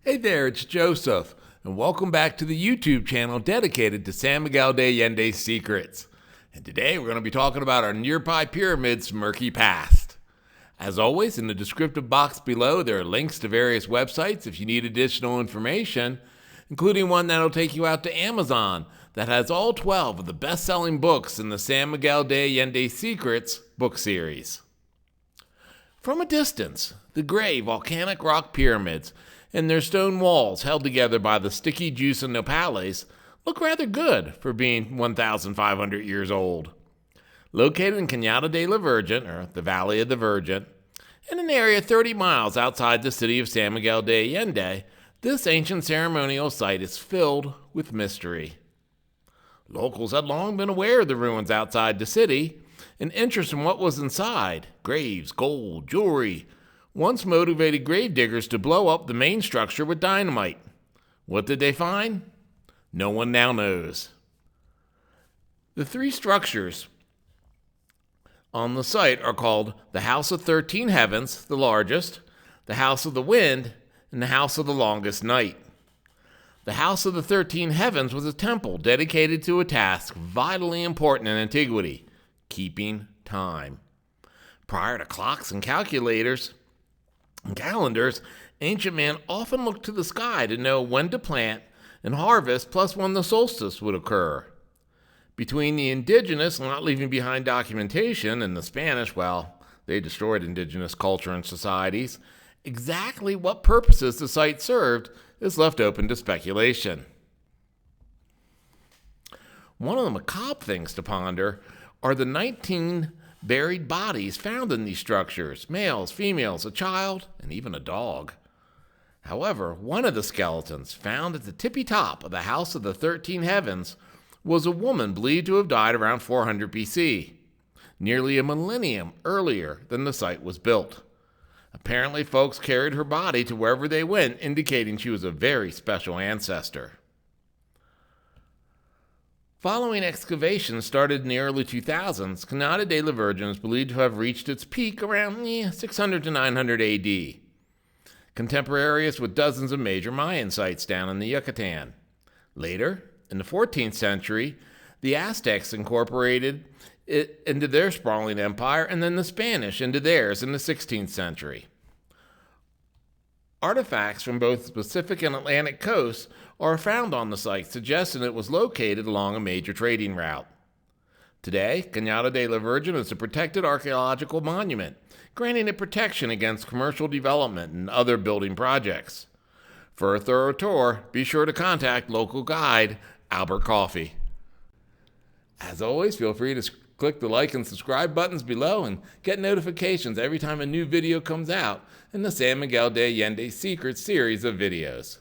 Hey there, it's Joseph, and welcome back to the YouTube channel dedicated to San Miguel de Allende's secrets. And today we're going to be talking about our nearby pyramid's murky past. As always, in the descriptive box below, there are links to various websites if you need additional information, including one that'll take you out to Amazon that has all 12 of the best-selling books in the San Miguel de Allende Secrets book series. From a distance, the gray volcanic rock pyramids and their stone walls held together by the sticky juice and nopales look rather good for being 1,500 years old. Located in Cañada de la Virgen, or the Valley of the Virgin, in an area 30 miles outside the city of San Miguel de Allende, this ancient ceremonial site is filled with mystery. Locals had long been aware of the ruins outside the city, and interest in what was inside, graves, gold, jewelry, once motivated gravediggers to blow up the main structure with dynamite. What did they find? No one now knows. The three structures on the site are called the House of 13 Heavens, the largest, the House of the Wind, and the House of the Longest Night. The House of the 13 Heavens was a temple dedicated to a task vitally important in antiquity, keeping time. Prior to clocks and calculators and calendars, ancient man often looked to the sky to know when to plant and harvest, plus when the solstice would occur. Between the indigenous not leaving behind documentation and the Spanish, well, they destroyed indigenous culture and societies, exactly what purposes the site served is left open to speculation. One of the macabre things to ponder are the 19 buried bodies found in these structures, males, females, a child, and even a dog. However, one of the skeletons found at the tippy top of the House of the 13 Heavens was a woman believed to have died around 400 BC, nearly a millennium earlier than the site was built. Apparently, folks carried her body to wherever they went, indicating she was a very special ancestor. Following excavations started in the early 2000s, Cañada de la Virgen is believed to have reached its peak around 600 to 900 AD, contemporaneous with dozens of major Mayan sites down in the Yucatan. Later, in the 14th century, the Aztecs incorporated it into their sprawling empire, and then the Spanish into theirs in the 16th century. Artifacts from both the Pacific and Atlantic coasts are found on the site, suggesting it was located along a major trading route. Today, Cañada de la Virgen is a protected archaeological monument, granting it protection against commercial development and other building projects. For a thorough tour, be sure to contact local guide Albert Coffey. As always, feel free to click the like and subscribe buttons below and get notifications every time a new video comes out in the San Miguel de Allende Secrets series of videos.